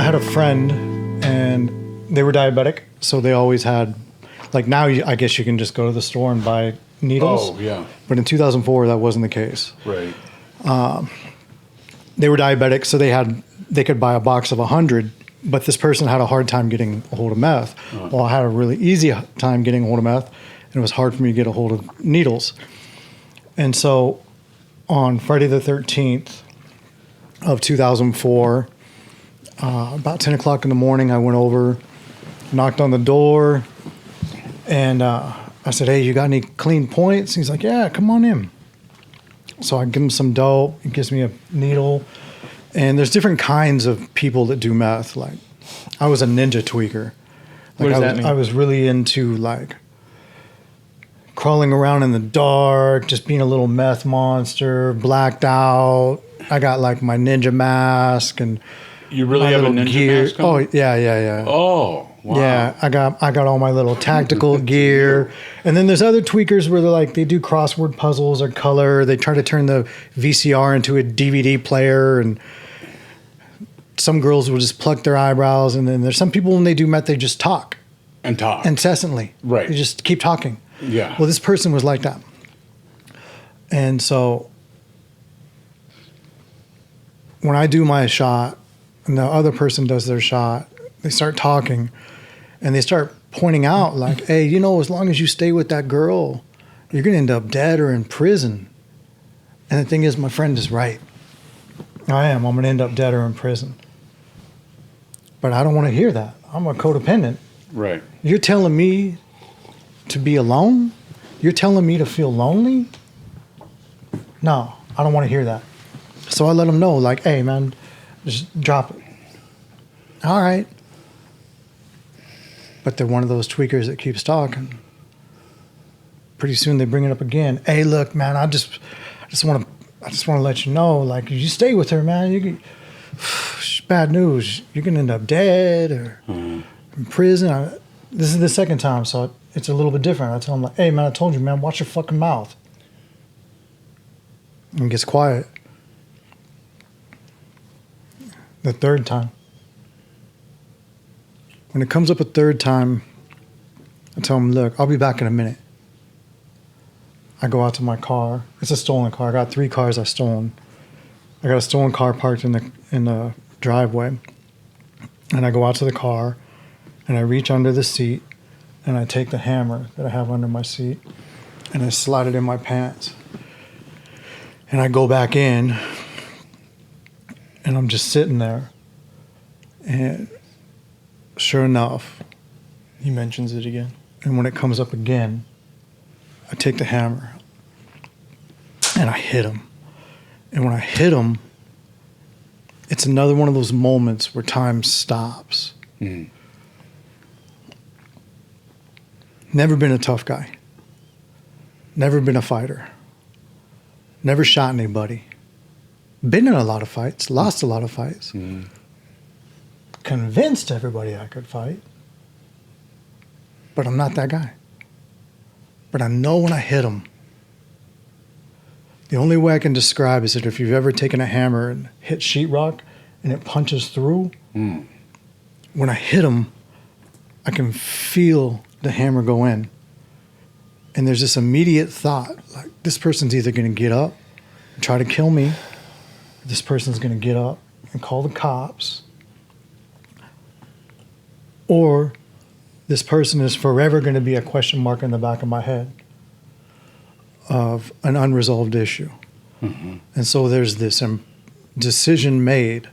had a friend, and they were diabetic, so they always had, like now I guess you can just go to the store and buy needles. Oh, yeah. But in 2004, that wasn't the case. Right. They were diabetic, so they could buy a box of 100, but this person had a hard time getting a hold of meth. Well, I had a really easy time getting a hold of meth, and it was hard for me to get a hold of needles. And so on Friday the 13th of 2004, about 10 o'clock in the morning, I went over, knocked on the door, and I said, hey, you got any clean points? He's like, yeah, come on in. So I give him some dope. He gives me a needle. And there's different kinds of people that do meth. Like, I was a ninja tweaker. Like, what does that mean? I was really into, like, crawling around in the dark, just being a little meth monster, blacked out. I got, like, my ninja mask and You really have a ninja gear. mask on? Oh, yeah. Oh, wow. Yeah, I got all my little tactical gear. And then there's other tweakers where they're like, they do crossword puzzles or color. They try to turn the VCR into a DVD player. And some girls will just pluck their eyebrows. And then there's some people, when they do meth, they just talk. And talk. Incessantly. Right. They just keep talking. Yeah. Well, this person was like that. And so when I do my shot and the other person does their shot, they start talking and they start pointing out like, hey, you know, as long as you stay with that girl, you're going to end up dead or in prison. And the thing is, my friend is right. I'm going to end up dead or in prison. But I don't want to hear that. I'm a codependent. Right. You're telling me to be alone? You're telling me to feel lonely? No, I don't want to hear that. So I let them know, like, hey, man, just drop it. All right. But they're one of those tweakers that keeps talking. Pretty soon they bring it up again. Hey, look, man, I just want to let you know, like, you stay with her, man. It's bad news. You're gonna end up dead or in prison. This is the second time, so it's a little bit different. I tell him, like, hey, man, I told you, man, watch your fucking mouth. And he gets quiet. The third time. When it comes up a third time, I tell him, look, I'll be back in a minute. I go out to my car. It's a stolen car. I got 3 cars I've stolen. I got a stolen car parked in the driveway. And I go out to the car, and I reach under the seat, and I take the hammer that I have under my seat, and I slide it in my pants. And I go back in, and I'm just sitting there. And sure enough, He mentions it again. and when it comes up again, I take the hammer and I hit him. And when I hit him, it's another one of those moments where time stops. Mm. Never been a tough guy. Never been a fighter. Never shot anybody. Been in a lot of fights, lost a lot of fights. Mm. Convinced everybody I could fight. But I'm not that guy. But I know when I hit him, the only way I can describe is that if you've ever taken a hammer and hit sheetrock and it punches through, when I hit him, I can feel the hammer go in. And there's this immediate thought, like, this person's either going to get up and try to kill me, or this person's going to get up and call the cops, or this person is forever going to be a question mark in the back of my head of an unresolved issue. Mm-hmm. And so there's this decision made,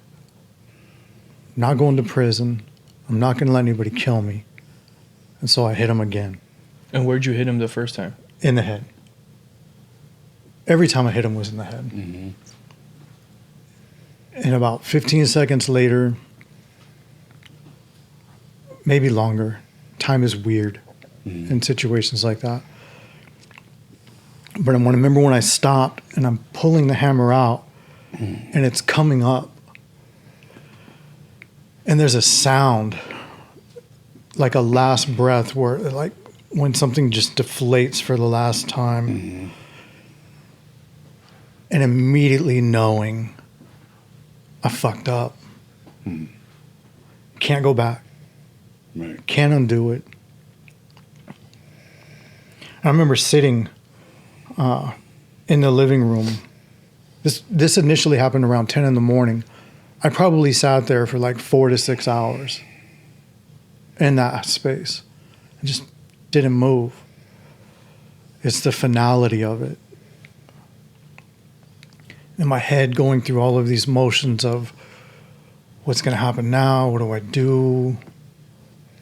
not going to prison, I'm not going to let anybody kill me. And so I hit him again. And where'd you hit him the first time? In the head. Every time I hit him was in the head. Mm-hmm. And about 15 seconds later, maybe longer, time is weird in situations like that. But I want to remember when I stopped and I'm pulling the hammer out and it's coming up. And there's a sound, like a last breath where, like, when something just deflates for the last time. And immediately knowing I fucked up. Can't go back. Right. Can't undo it. I remember sitting in the living room. This initially happened around 10 in the morning. I probably sat there for like 4 to 6 hours in that space. I just didn't move. It's the finality of it. In my head, going through all of these motions of what's going to happen now, what do I do,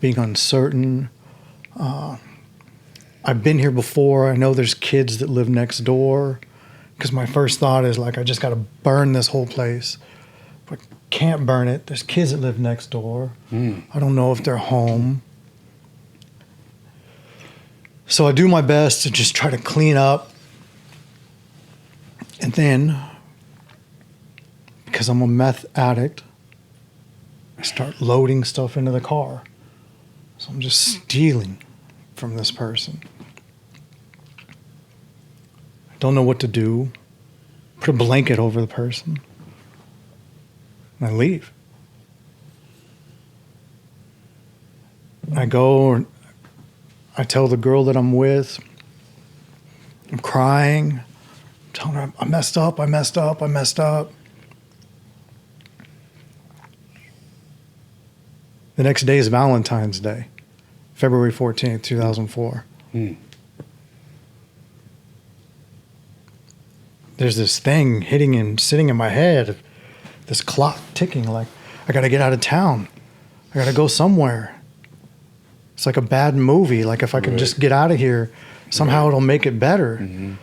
being uncertain. I've been here before. I know there's kids that live next door. Because my first thought is like, I just got to burn this whole place. But can't burn it. There's kids that live next door. I don't know if they're home. So I do my best to just try to clean up. And then, because I'm a meth addict, I start loading stuff into the car. So I'm just stealing from this person. I don't know what to do. Put a blanket over the person. And I leave. I go and I tell the girl that I'm with, I'm crying, I'm telling her I messed up. The next day is Valentine's Day, February 14th, 2004. There's this thing hitting and sitting in my head, this clock ticking like, I got to get out of town. I got to go somewhere. It's like a bad movie. Like if I could just get out of here, somehow it'll make it better.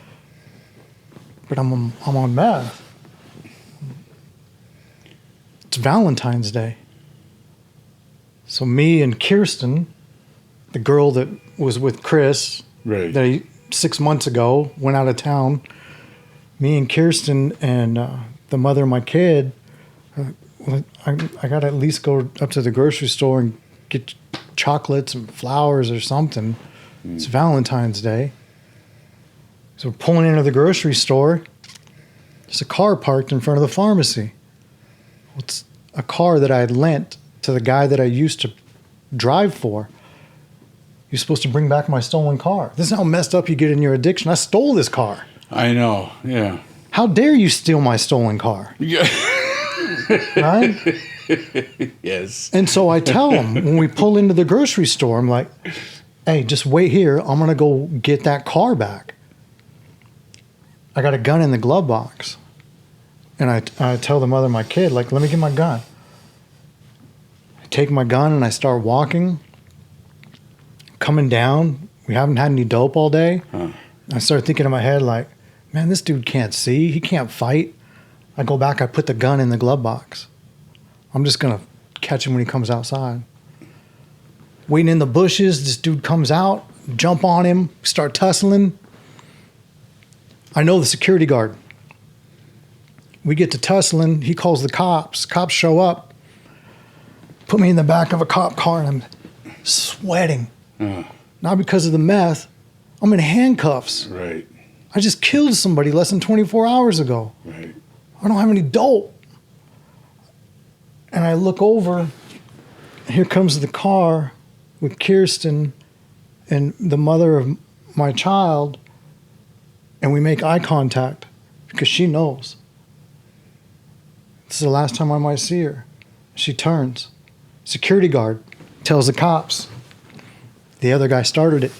But I'm on meth. It's Valentine's Day. So me and Kirsten, the girl that was with Chris, that 6 months ago went out of town. Me and Kirsten and the mother of my kid, I got to at least go up to the grocery store and get chocolates and flowers or something. It's Valentine's Day. So we're pulling into the grocery store. There's a car parked in front of the pharmacy. It's a car that I had lent to the guy that I used to drive for. You're supposed to bring back my stolen car. This is how messed up you get in your addiction. I stole this car. I know, yeah. How dare you steal my stolen car? Yeah. Right? Yes. And so I tell him when we pull into the grocery store, I'm like, hey, just wait here. I'm going to go get that car back. I got a gun in the glove box. And I tell the mother of my kid, like, let me get my gun. I take my gun and I start walking. Coming down. We haven't had any dope all day. I start thinking in my head, like, man, this dude can't see. He can't fight. I go back. I put the gun in the glove box. I'm just going to catch him when he comes outside. Waiting in the bushes. This dude comes out. Jump on him. Start tussling. I know the security guard. We get to tussling. He calls the cops. Cops show up. Put me in the back of a cop car, and I'm sweating. Not because of the meth. I'm in handcuffs. Right. I just killed somebody less than 24 hours ago. Right. I don't have any dope. And I look over, and here comes the car with Kirsten and the mother of my child, and we make eye contact because she knows. This is the last time I might see her. She turns. Security guard tells the cops. The other guy started it.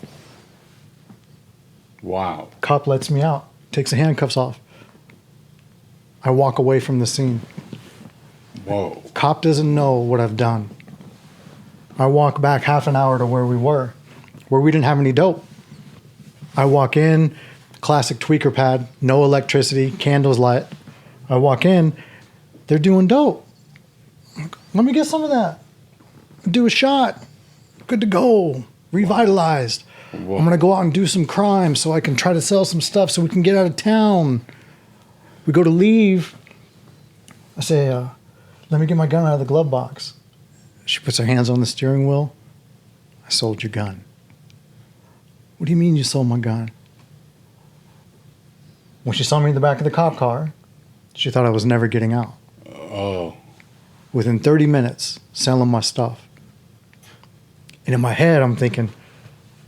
Wow. Cop lets me out, takes the handcuffs off. I walk away from the scene. Whoa. Cop doesn't know what I've done. I walk back half an hour to where we were, where we didn't have any dope. I walk in, classic tweaker pad, no electricity, candles lit. I walk in, they're doing dope. Let me get some of that. Do a shot. Good to go. Revitalized. Whoa. I'm going to go out and do some crime so I can try to sell some stuff so we can get out of town. We go to leave. I say, let me get my gun out of the glove box. She puts her hands on the steering wheel. I sold your gun. What do you mean you sold my gun? When she saw me in the back of the cop car, she thought I was never getting out. Oh. within 30 minutes selling my stuff. And in my head, I'm thinking,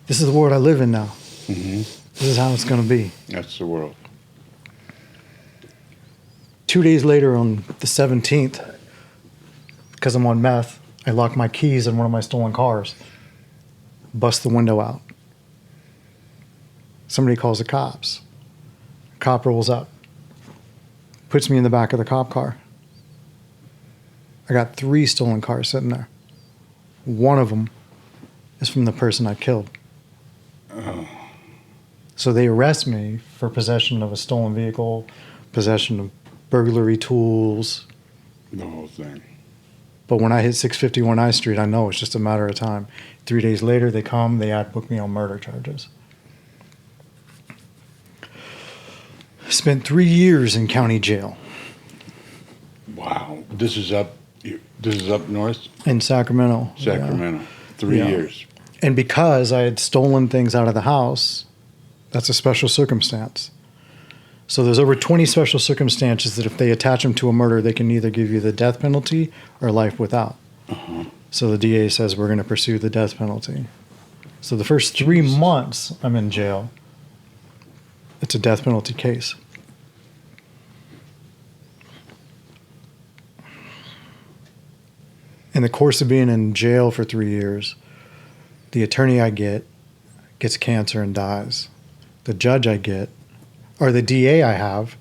this is the world I live in now. Mm-hmm. This is how it's going to be. That's the world. 2 days later, on the 17th, because I'm on meth, I lock my keys in one of my stolen cars, bust the window out. Somebody calls the cops. Cop rolls up, puts me in the back of the cop car. I got 3 stolen cars sitting there. One of them is from the person I killed. Oh. So they arrest me for possession of a stolen vehicle, possession of burglary tools. The whole thing. But when I hit 651 I Street, I know it's just a matter of time. 3 days later, they come, they book me on murder charges. Spent 3 years in county jail Wow. This is up north? in Sacramento. Yeah. Sacramento. 3 Yeah. years. And because I had stolen things out of the house, that's a special circumstance. So there's over 20 special circumstances that if they attach them to a murder, they can either give you the death penalty or life without. Uh-huh. So the DA says we're going to pursue the death penalty. So the first 3 months I'm in jail, it's a death penalty case. In the course of being in jail for 3 years, the attorney I get gets cancer and dies. The judge I get, or the DA I have,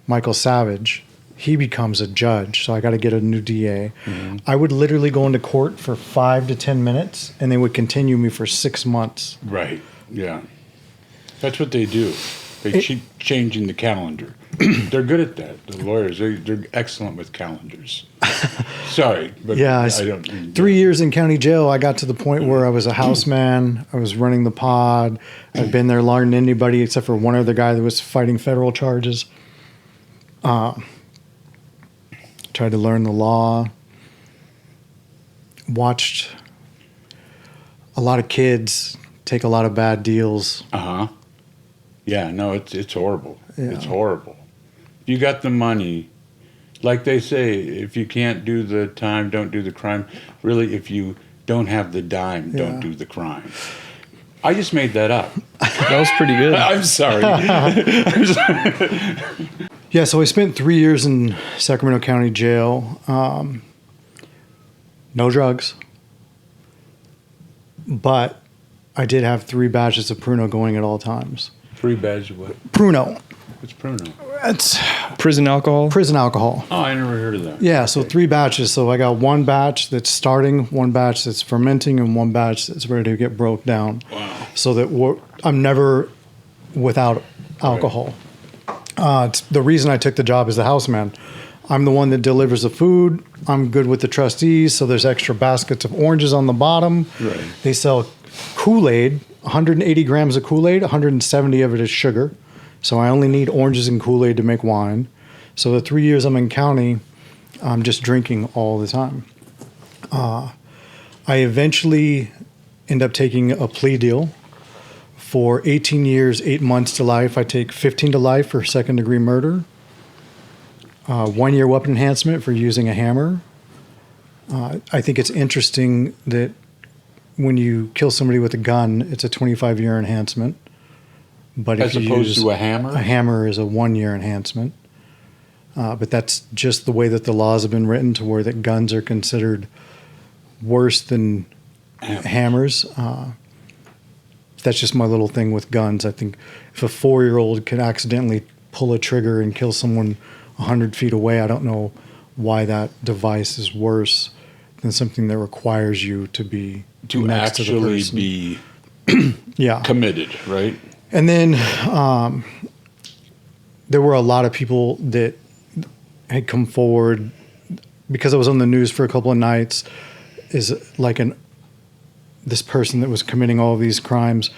Michael Savage, he becomes a judge, so I got to get a new DA. Mm-hmm. I would literally go into court for 5 to 10 minutes, and they would continue me for 6 months. Right. Yeah. That's what they do. They keep changing the calendar. They're good at that. The lawyers, they're excellent with calendars. Sorry, but Yeah, I don't. 3 years in county jail, I got to the point where I was a houseman. I was running the pod. I'd been there longer than anybody except for one other guy that was fighting federal charges. Tried to learn the law. Watched a lot of kids take a lot of bad deals. Uh-huh. Yeah, no, it's horrible. Yeah. It's horrible. You got the money. Like they say, if you can't do the time, don't do the crime. Really, if you don't have the dime, don't Yeah. do the crime. I just made that up. That was pretty good. I'm sorry. Yeah, so I spent 3 years in Sacramento County Jail. No drugs. But I did have 3 batches of Pruno going at all times. 3 bags of what? Pruno. What's Pruno? It's Prison alcohol. prison alcohol. Oh, I never heard of that. Yeah, so 3 batches. So I got 1 batch that's starting, 1 batch that's fermenting, and 1 batch that's ready to get broke down. Wow. So that I'm never without alcohol. It's the reason I took the job as the houseman. I'm the one that delivers the food. I'm good with the trustees, so there's extra baskets of oranges on the bottom. Right. They sell Kool-Aid, 180 grams of Kool-Aid, 170 of it is sugar. So I only need oranges and Kool-Aid to make wine. So the 3 years I'm in county, I'm just drinking all the time. I eventually end up taking a plea deal. For 18 years, 8 months to life, I take 15 to life for second-degree murder. 1 year weapon enhancement for using a hammer. I think it's interesting that when you kill somebody with a gun, it's a 25-year enhancement. But As if you opposed use to a hammer? a hammer is a 1 year enhancement. But that's just the way that the laws have been written, to where that guns are considered worse than hammers. That's just my little thing with guns. I think if a 4-year-old can accidentally pull a trigger and kill someone 100 feet away, I don't know why that device is worse than something that requires you to be To next to the actually person. be Yeah. committed, right? And then there were a lot of people that had come forward because I was on the news for a couple of nights. Is like this person that was committing all of these crimes.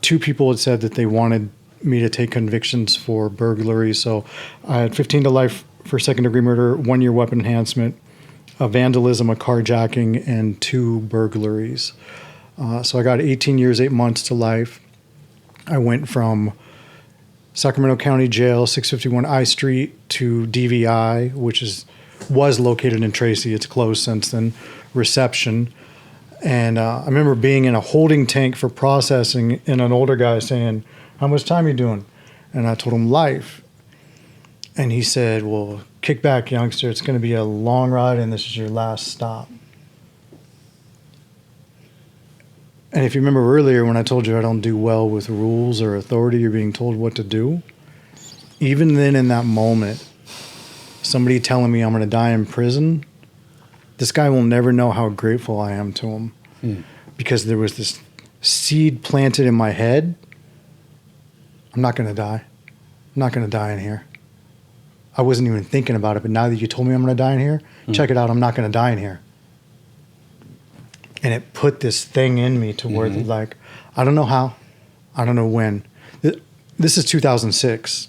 2 people had said that they wanted me to take convictions for burglary. So I had 15 to life for second-degree murder, 1 year weapon enhancement, a vandalism, a carjacking, and 2 burglaries. So I got 18 years, 8 months to life. I went from Sacramento County Jail, 651 I Street, to DVI, which is was located in Tracy. It's closed since then. Reception. And I remember being in a holding tank for processing and an older guy saying, "How much time are you doing?" And I told him life. And he said, "Well, kick back, youngster. It's going to be a long ride and this is your last stop." And if you remember earlier when I told you I don't do well with rules or authority or being told what to do, even then in that moment, somebody telling me I'm going to die in prison, this guy will never know how grateful I am to him. Because there was this seed planted in my head. I'm not going to die. I'm not going to die in here. I wasn't even thinking about it, but now that you told me I'm going to die in here, check it out, I'm not going to die in here. And it put this thing in me to where, like, I don't know how, I don't know when. This is 2006.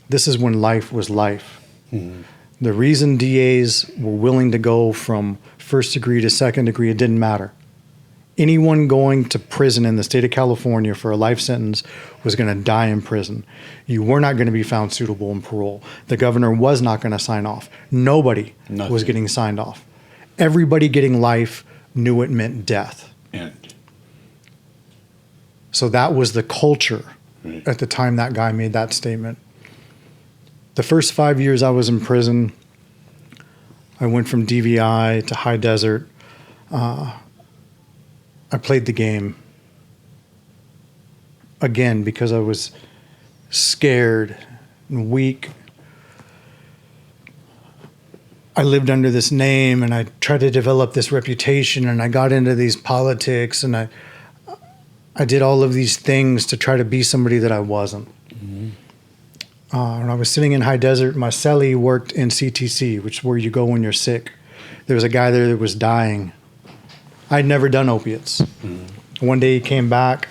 This is when life was life. The reason DAs were willing to go from first degree to second degree, it didn't matter. Anyone going to prison in the state of California for a life sentence was going to die in prison. You were not going to be found suitable in parole. The governor was not going to sign off. Nobody was getting signed off. Everybody getting life knew it meant death. So that was the culture at the time that guy made that statement. The first 5 years I was in prison, I went from DVI to high desert. I played the game again because I was scared and weak. I lived under this name and I tried to develop this reputation and I got into these politics and I did all of these things to try to be somebody that I wasn't. When I was sitting in high desert, my cellie worked in CTC, which is where you go when you're sick. There was a guy there that was dying. I'd never done opiates. One day he came back,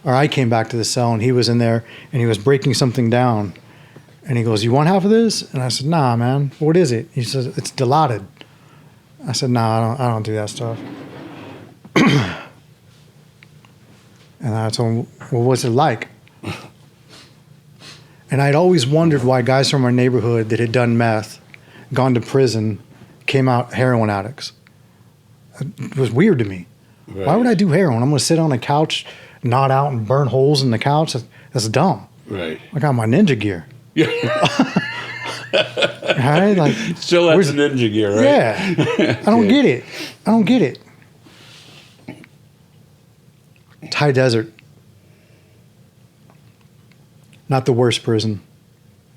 or I came back to the cell, and he was in there, and he was breaking something down. And he goes, "You want half of this?" And I said, "Nah, man. What is it?" He says, "It's Dilaudid." I said, "Nah, I don't do that stuff." And I told him, "Well, what's it like?" And I'd always wondered why guys from our neighborhood that had done meth, gone to prison, came out heroin addicts. It was weird to me. Right. Why would I do heroin? I'm going to sit on a couch, nod out, and burn holes in the couch? That's dumb. Right. I got my ninja gear. Yeah. Right? Like, still has ninja gear, right? Yeah. I don't get it. I don't get it. It's high desert. Not the worst prison.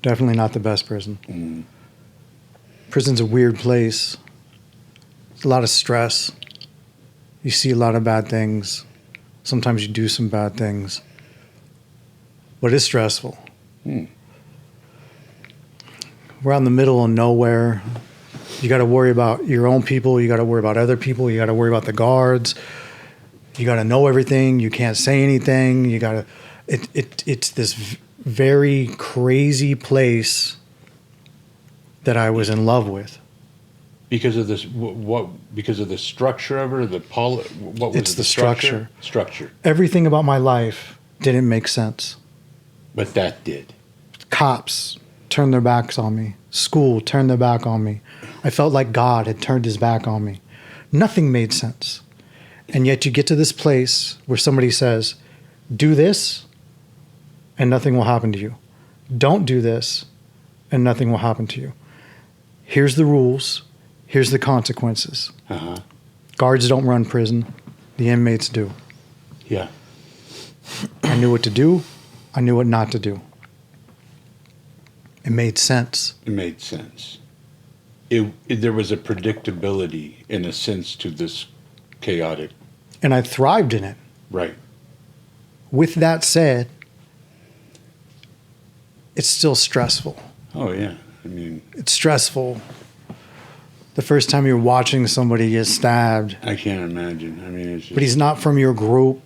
Definitely not the best prison. Prison's a weird place. There's a lot of stress. You see a lot of bad things. Sometimes you do some bad things. But it's stressful. We're out in the middle of nowhere. You got to worry about your own people. You got to worry about other people. You got to worry about the guards. You got to know everything. You can't say anything. You got to. It's this very crazy place that I was in love with. Because of this, what? Because of the structure of it, or what was it's the structure. Structure. Everything about my life didn't make sense. But that did. Cops turned their backs on me. School turned their back on me. I felt like God had turned his back on me. Nothing made sense. And yet you get to this place where somebody says, "Do this, and nothing will happen to you. Don't do this, and nothing will happen to you. Here's the rules. Here's the consequences." Guards don't run prison. The inmates do. Yeah. I knew what to do. I knew what not to do. It made sense. It made sense. There was a predictability, in a sense, to this chaotic. And I thrived in it. Right. With that said, it's still stressful. Oh, yeah. I mean, it's stressful. The first time you're watching somebody get stabbed. I can't imagine. I mean, it's just... But he's not from your group.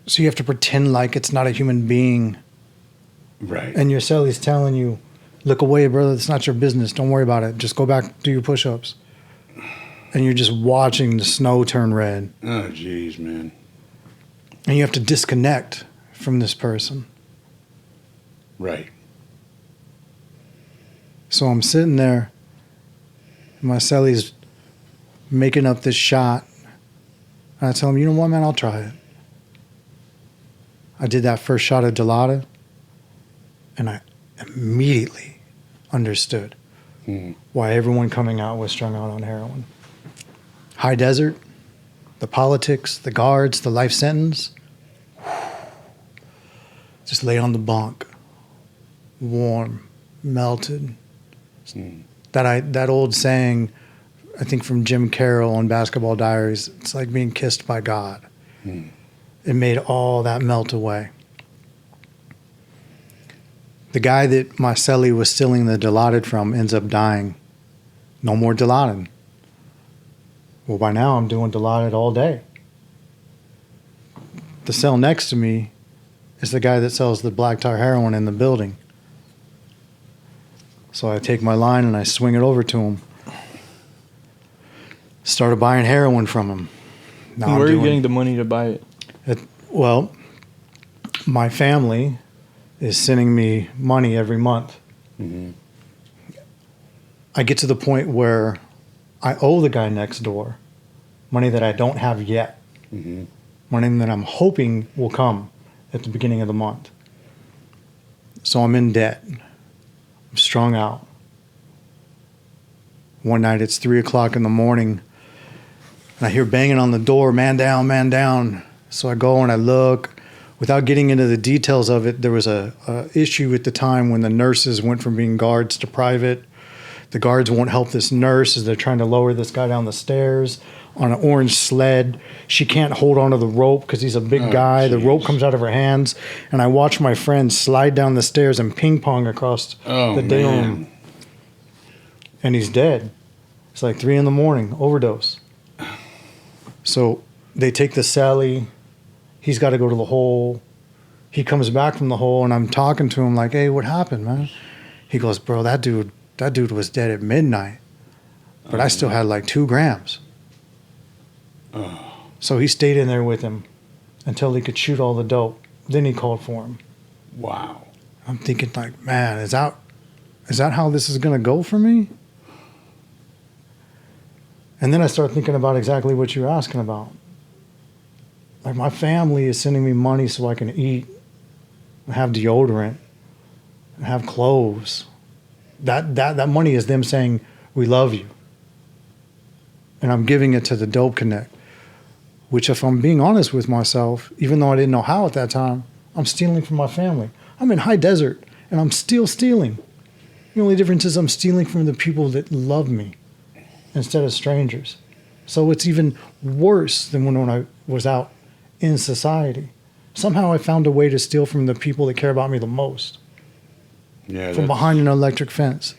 So you have to pretend like it's not a human being. Right. And your cellie's telling you, "Look away, brother. It's not your business. Don't worry about it. Just go back, do your push-ups." And you're just watching the snow turn red. Oh, geez, man. And you have to disconnect from this person. Right. So I'm sitting there My celly's making up this shot. And I tell him, you know what, man, I'll try it. I did that first shot of gelada, and I immediately understood why everyone coming out was strung out on heroin. High desert, the politics, the guards, the life sentence. Just lay on the bunk, warm, melted. That old saying, I think from Jim Carroll on Basketball Diaries, it's like being kissed by God. It made all that melt away. The guy that my celly was stealing the Dilaudid from ends up dying. No more Dilaudid. Well, by now I'm doing Dilaudid all day. The cell next to me is the guy that sells the black tar heroin in the building. So I take my line and I swing it over to him. Started buying heroin from him. Now Where are you getting the money to buy it? Well, my family is sending me money every month. I get to the point where I owe the guy next door money that I don't have yet. Money that I'm hoping will come at the beginning of the month. So I'm in debt. I'm strung out. One night it's 3 o'clock in the morning and I hear banging on the door, man down, man down. So I go and I look. Without getting into the details of it, there was a issue at the time when the nurses went from being guards to private. The guards won't help this nurse as they're trying to lower this guy down the stairs on an orange sled. She can't hold onto the rope because he's a big guy. The rope comes out of her hands, and I watch my friend slide down the stairs and ping pong across the day room. And he's dead. It's like 3 a.m, overdose. So they take the celly. He's got to go to the hole. He comes back from the hole, and I'm talking to him like, hey, what happened, man? He goes, bro, that dude was dead at midnight, but I still had like 2 grams. So he stayed in there with him until he could shoot all the dope. Then he called for him. Wow. I'm thinking like, man, is that how this is going to go for me? And then I start thinking about exactly what you're asking about. Like my family is sending me money so I can eat, have deodorant, have clothes. That money is them saying, we love you. And I'm giving it to the Dope Connect, which if I'm being honest with myself, even though I didn't know how at that time, I'm stealing from my family. I'm in high desert and I'm still stealing. The only difference is I'm stealing from the people that love me instead of strangers. So it's even worse than when I was out in society. Somehow I found a way to steal from the people that care about me the most. Yeah, from behind an electric fence.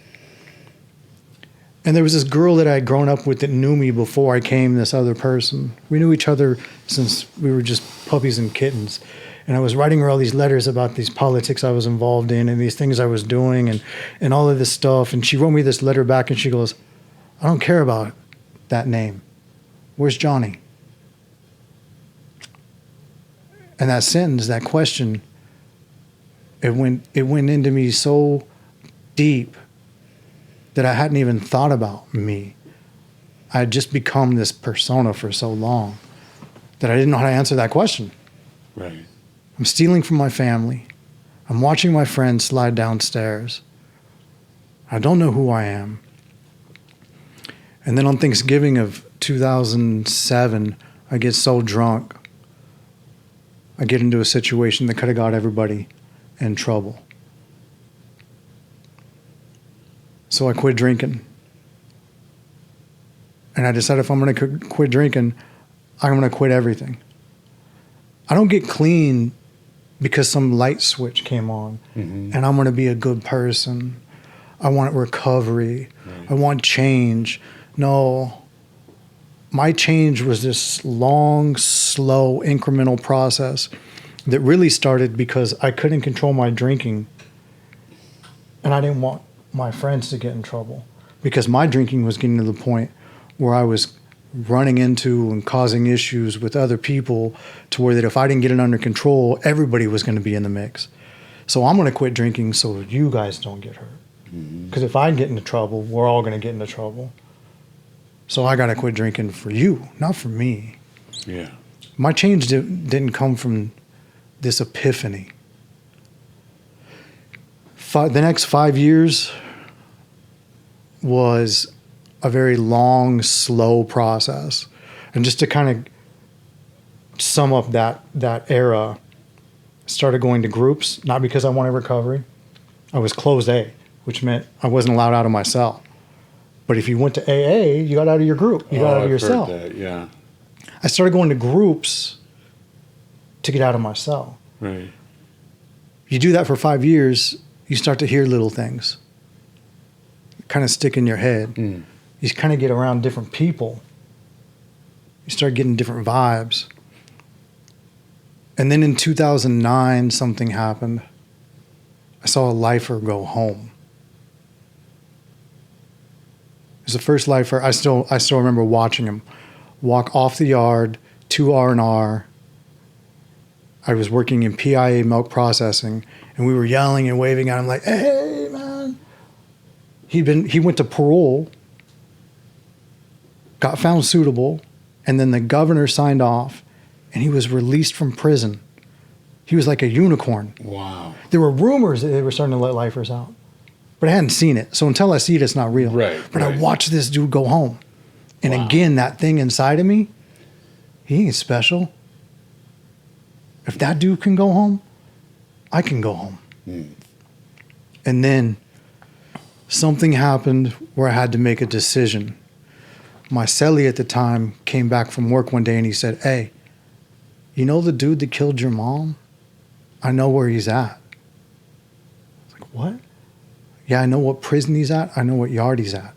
And there was this girl that I had grown up with that knew me before I came this other person. We knew each other since we were just puppies and kittens. And I was writing her all these letters about these politics I was involved in and these things I was doing and all of this stuff. And she wrote me this letter back and she goes, I don't care about that name. Where's Johnny? And that sentence, that question, it went into me so deep that I hadn't even thought about me. I had just become this persona for so long that I didn't know how to answer that question. Right. I'm stealing from my family. I'm watching my friends slide downstairs. I don't know who I am. And then on Thanksgiving of 2007, I get so drunk. I get into a situation that could have got everybody in trouble. So I quit drinking. And I decided if I'm going to quit drinking, I'm going to quit everything. I don't get clean because some light switch came on and I'm going to be a good person. I want recovery. Right. I want change. No. My change was this long, slow, incremental process that really started because I couldn't control my drinking and I didn't want my friends to get in trouble because my drinking was getting to the point where I was running into and causing issues with other people to where that if I didn't get it under control, everybody was going to be in the mix. So I'm going to quit drinking so you guys don't get hurt. Because if I get into trouble, we're all going to get into trouble. So I got to quit drinking for you, not for me. Yeah. My change didn't come from this epiphany. The next 5 years was a very long, slow process. And just to kind of sum up that era, started going to groups, not because I wanted recovery. I was closed A, which meant I wasn't allowed out of my cell. But if you went to AA, you got out of your group. You got out of your cell. That, yeah. I started going to groups to get out of my cell. Right. You do that for 5 years, you start to hear little things kind of stick in your head. You kind of get around different people. You start getting different vibes. And then in 2009, something happened. I saw a lifer go home. It was the first lifer. I still remember watching him walk off the yard to R&R. I was working in PIA milk processing, and we were yelling and waving at him like, "Hey, man!" He went to parole, got found suitable, and then the governor signed off, and he was released from prison. He was like a unicorn. Wow. There were rumors that they were starting to let lifers out, but I hadn't seen it. So until I see it, it's not real. Right. But I watched this dude go home. And again, that thing inside of me, he ain't special. If that dude can go home, I can go home. And then something happened where I had to make a decision. My cellie at the time came back from work one day and he said, "Hey, you know the dude that killed your mom? I know where he's at." I was like, "What?" "Yeah, I know what prison he's at. I know what yard he's at."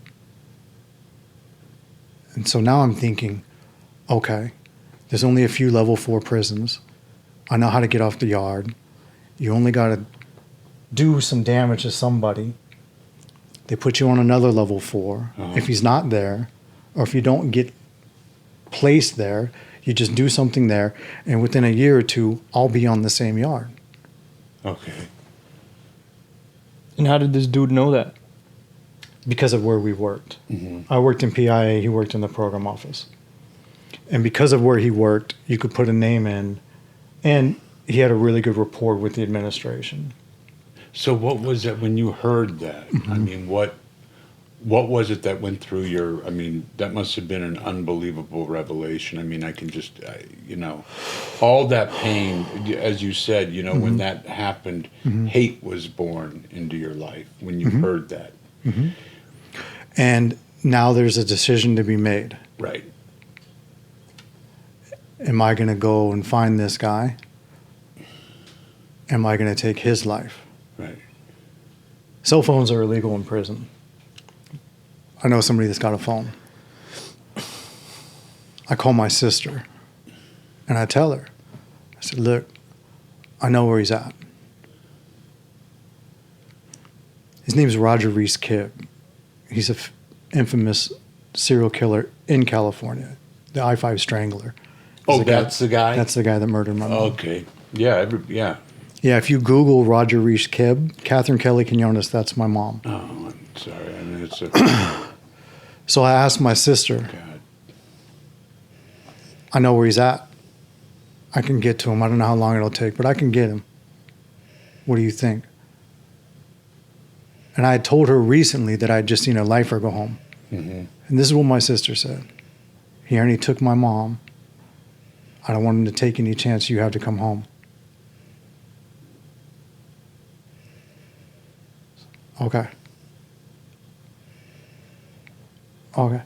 And so now I'm thinking, okay, there's only a few level 4 prisons. I know how to get off the yard. You only got to do some damage to somebody. They put you on another level 4. If he's not there, or if you don't get placed there, you just do something there, and within a year or two, I'll be on the same yard. Okay. And how did this dude know that? Because of where we worked. I worked in PIA, he worked in the program office. And because of where he worked, you could put a name in, and he had a really good rapport with the administration. So what was it when you heard that? I mean, what was it that went through your, I mean, that must have been an unbelievable revelation. I mean, I can just, all that pain, as you said, when that happened, hate was born into your life when you heard that. And now there's a decision to be made. Right. Am I going to go and find this guy? Am I going to take his life? Right. Cell phones are illegal in prison. I know somebody that's got a phone. I call my sister and I tell her, I said, "Look, I know where he's at. His name's Roger Reese Kibb. He's an infamous serial killer in California, the I-5 Strangler." Oh, that's the guy? That's the guy that murdered my mom. Okay. Yeah, yeah. Yeah, if you Google Roger Reese Kibb, Catherine Kelly Quinones, that's my mom. Oh, I'm sorry. I mean, it's a... So I asked my sister, God. I know where he's at. I can get to him. I don't know how long it'll take, but I can get him. What do you think? And I had told her recently that I'd just seen a lifer go home. And this is what my sister said. "He already took my mom. I don't want him to take any chance you have to come home." Okay. Okay.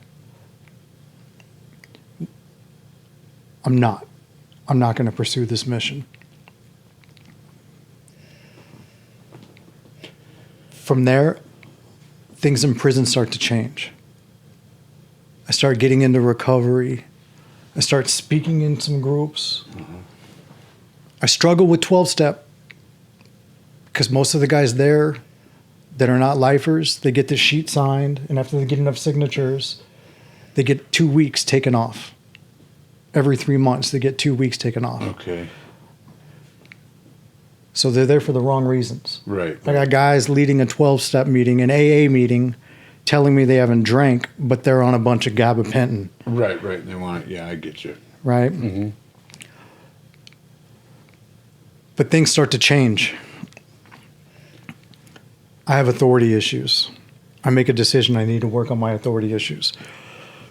I'm not going to pursue this mission. From there, things in prison start to change. I start getting into recovery. I start speaking in some groups. I struggle with 12-step because most of the guys there that are not lifers, they get the sheet signed, and after they get enough signatures, they get 2 weeks taken off. Every 3 months, they get 2 weeks taken off. Okay. So they're there for the wrong reasons. Right. I got guys leading a 12-step meeting, an AA meeting, telling me they haven't drank, but they're on a bunch of gabapentin, Right. They want. Yeah, I get you. right? Mm-hmm. But things start to change. I have authority issues. I make a decision. I need to work on my authority issues.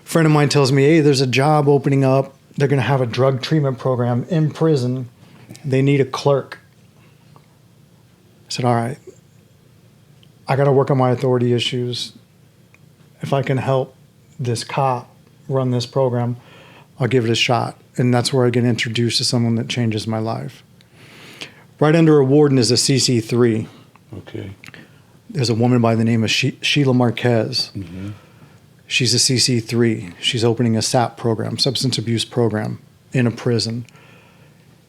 A friend of mine tells me, hey, there's a job opening up. They're going to have a drug treatment program in prison. They need a clerk. I said, all right, I got to work on my authority issues. If I can help this cop run this program, I'll give it a shot. And that's where I get introduced to someone that changes my life. Right under a warden is a CC3. Okay. There's a woman by the name of Sheila Marquez. Mm-hmm. She's a CC3. She's opening a SAP program, substance abuse program, in a prison.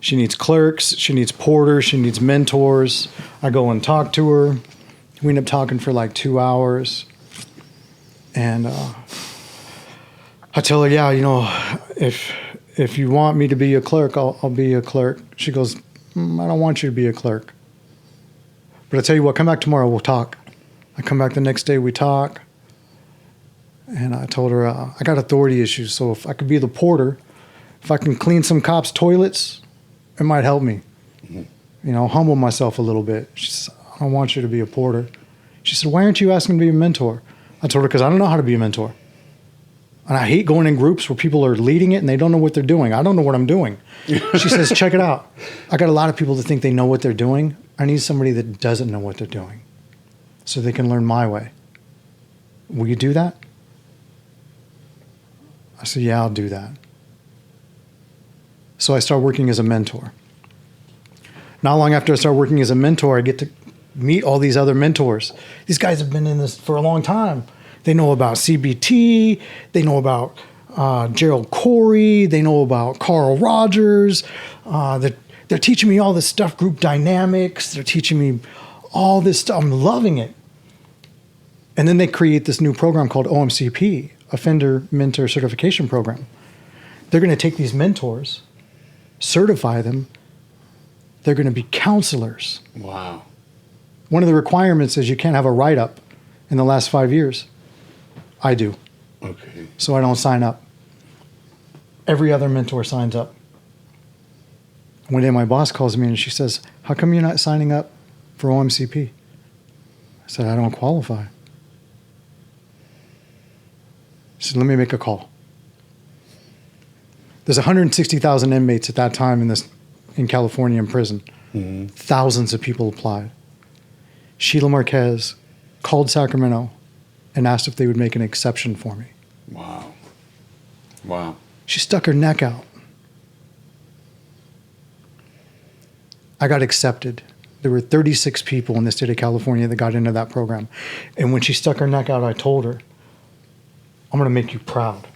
She needs clerks. She needs porters. She needs mentors. I go and talk to her. We end up talking for like 2 hours. And I tell her, yeah, you know, if you want me to be a clerk, I'll be a clerk. She goes, I don't want you to be a clerk. But I tell you what, come back tomorrow, we'll talk. I come back the next day, we talk. And I told her, I got authority issues, so if I could be the porter, if I can clean some cops' toilets, it might help me. Mm-hmm. You know, humble myself a little bit. She said, I don't want you to be a porter. She said, why aren't you asking to be a mentor? I told her, because I don't know how to be a mentor. And I hate going in groups where people are leading it and they don't know what they're doing. I don't know what I'm doing. She says, check it out. I got a lot of people that think they know what they're doing. I need somebody that doesn't know what they're doing so they can learn my way. Will you do that? I said, yeah, I'll do that. So I start working as a mentor. Not long after I start working as a mentor, I get to meet all these other mentors. These guys have been in this for a long time. They know about CBT. They know about Gerald Corey. They know about Carl Rogers. They're teaching me all this stuff, group dynamics. They're teaching me all this stuff. I'm loving it. And then they create this new program called OMCP, Offender Mentor Certification Program. They're going to take these mentors, certify them. They're going to be counselors. Wow. One of the requirements is you can't have a write-up in the last 5 years. I do. Okay. So I don't sign up. Every other mentor signs up. One day my boss calls me and she says, how come you're not signing up for OMCP? I said, I don't qualify. She said, let me make a call. There's 160,000 inmates at that time in California in prison. Mm-hmm. Thousands of people applied. Sheila Marquez called Sacramento and asked if they would make an exception for me. Wow. Wow. She stuck her neck out. I got accepted. There were 36 people in the state of California that got into that program. And when she stuck her neck out, I told her, I'm going to make you proud.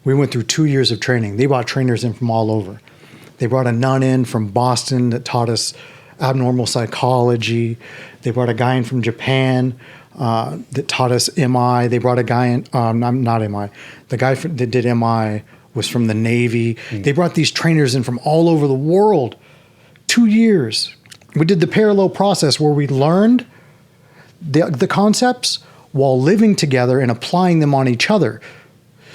We went through 2 years of training. They brought trainers in from all over. They brought a nun in from Boston that taught us abnormal psychology. They brought a guy in from Japan that taught us MI. They brought a guy in, not MI. The guy that did MI was from the Navy. Mm. They brought these trainers in from all over the world. 2 years. We did the parallel process where we learned the concepts while living together and applying them on each other.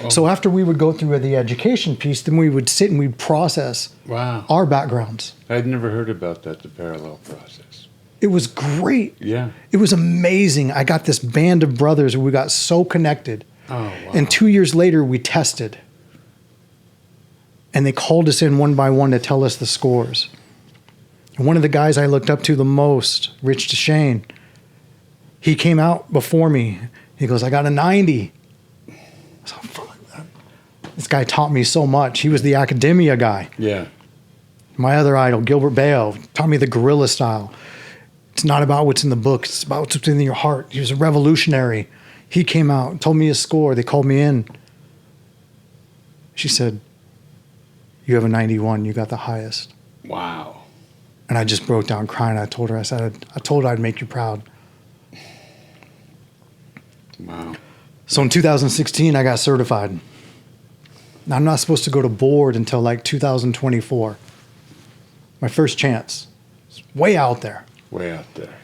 Oh. So after we would go through the education piece, then we would sit and we'd process our backgrounds. I'd never heard about that, the parallel process. It was great. Yeah. It was amazing. I got this band of brothers. We got so connected. Oh, wow. And 2 years later, we tested. And they called us in one by one to tell us the scores. And one of the guys I looked up to the most, Rich DeShane, he came out before me. He goes, I got a 90. So, this guy taught me so much. He was the academia guy. Yeah. My other idol, Gilbert Bale, taught me the guerrilla style. It's not about what's in the book. It's about what's in your heart. He was a revolutionary. He came out, told me his score. They called me in. She said, you have a 91. You got the highest. Wow. And I just broke down crying. I told her, I told her I'd make you proud. Wow. So in 2016, I got certified. Now, I'm not supposed to go to board until like 2024. My first chance. It's way out there. Way out there.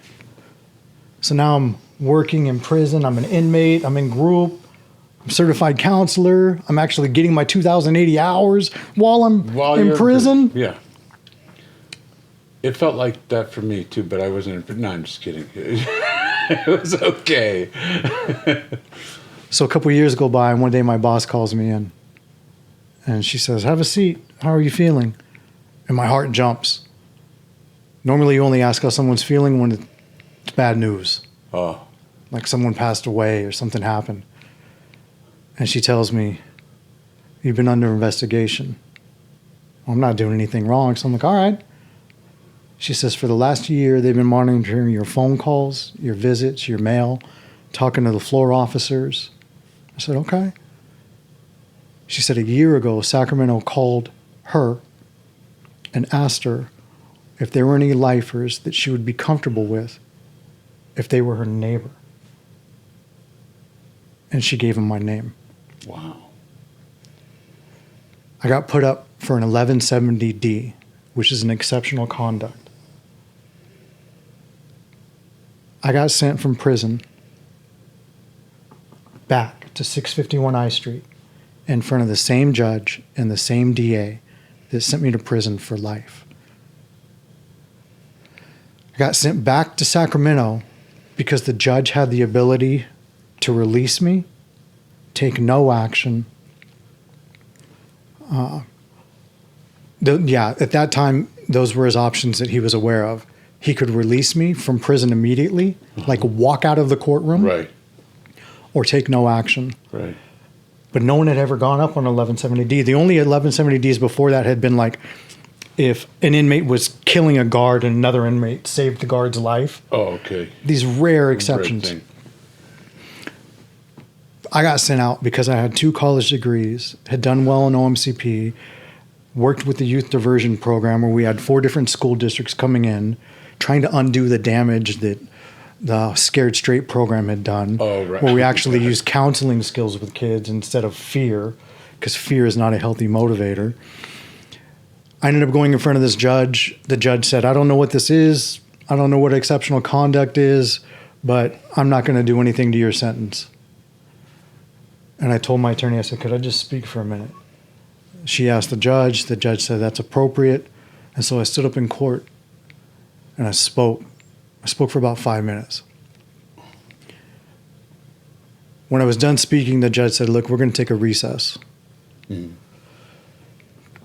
So now I'm working in prison. I'm an inmate. I'm in group. I'm certified counselor. I'm actually getting my 2,080 hours while While in you're prison. Yeah. It felt like that for me too, but I wasn't. No, I'm just kidding. It was okay. So a couple of years go by, and one day my boss calls me in, and she says, "Have a seat. How are you feeling?" And my heart jumps. Normally, you only ask how someone's feeling when it's bad news, Oh, like someone passed away or something happened. And she tells me, "You've been under investigation." Well, I'm not doing anything wrong, so I'm like, "All right." She says, "For the last year, they've been monitoring your phone calls, your visits, your mail, talking to the floor officers." I said, "Okay." She said, "A year ago, Sacramento called her and asked her if there were any lifers that she would be comfortable with if they were her neighbor." And she gave him my name. wow. I got put up for an 1170D, which is an exceptional conduct. I got sent from prison back to 651 I Street in front of the same judge and the same DA that sent me to prison for life. I got sent back to Sacramento because the judge had the ability to release me, take no action. At that time, those were his options that he was aware of. He could release me from prison immediately, like walk out of the courtroom, Right. or take no action. Right. But no one had ever gone up on 1170D. The only 1170Ds before that had been like if an inmate was killing a guard and another inmate saved the guard's life. Oh, okay. These rare exceptions. Great thing. I got sent out because I had 2 college degrees, had done well in OMCP, worked with the youth diversion program where we had 4 different school districts coming in, trying to undo the damage that the Scared Straight program had done, Oh, right. where we actually used counseling skills with kids instead of fear, because fear is not a healthy motivator. I ended up going in front of this judge. The judge said, "I don't know what this is. I don't know what exceptional conduct is, but I'm not going to do anything to your sentence." And I told my attorney, I said, "Could I just speak for a minute?" She asked the judge. The judge said, "That's appropriate." And so I stood up in court and I spoke. I spoke for about 5 minutes. When I was done speaking, the judge said, "Look, we're going to take a recess."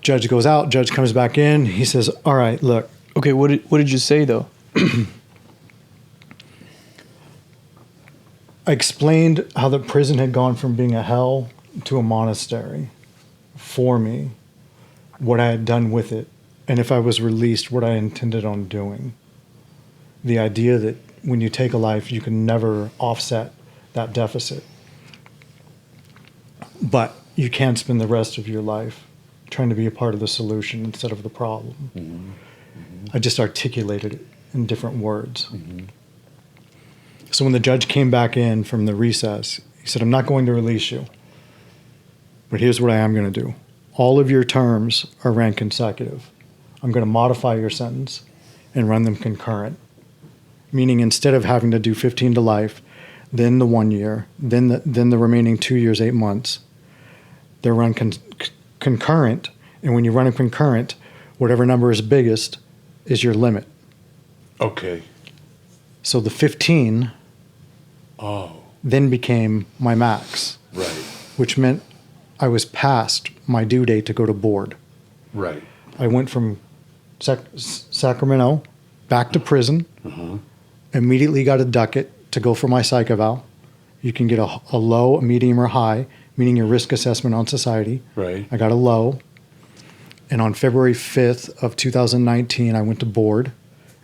Judge goes out. Judge comes back in. He says, "All right, look." Okay, what did you say though? I explained how the prison had gone from being a hell to a monastery for me, what I had done with it, and if I was released, what I intended on doing. The idea that when you take a life, you can never offset that deficit. But you can spend the rest of your life trying to be a part of the solution instead of the problem. I just articulated it in different words. So when the judge came back in from the recess, he said, "I'm not going to release you, but here's what I am going to do. All of your terms are ran consecutive. I'm going to modify your sentence and run them concurrent." Meaning instead of having to do 15 to life, then the 1 year, then the remaining 2 years, 8 months, they're run concurrent. And when you run a concurrent, whatever number is biggest is your limit. Okay. So the 15 then became my max, Right. which meant I was past my due date to go to board. Right. I went from Sacramento back to prison, immediately got a ducat to go for my psych eval. You can get a low, a medium, or high, meaning your risk assessment on society. Right. I got a low. And on February 5th of 2019, I went to board.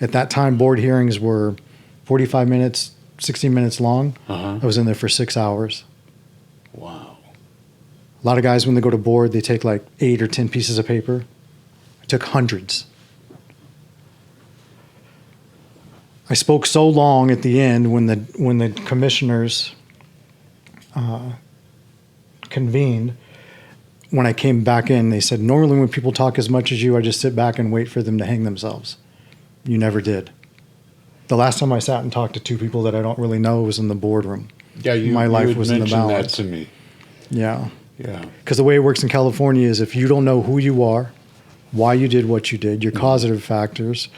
At that time, board hearings were 45 minutes, 60 minutes long. I was in there for 6 hours. Wow. A lot of guys, when they go to board, they take like 8 or 10 pieces of paper. I took hundreds. I spoke so long at the end when the commissioners convened. When I came back in, they said, "Normally when people talk as much as you, I just sit back and wait for them to hang themselves. You never did." The last time I sat and talked to two people that I don't really know was in the boardroom. Yeah, My life had was in the mentioned balance. that to me. Yeah. Yeah. Because the way it works in California is if you don't know who you are, why you did what you did, your causative factors,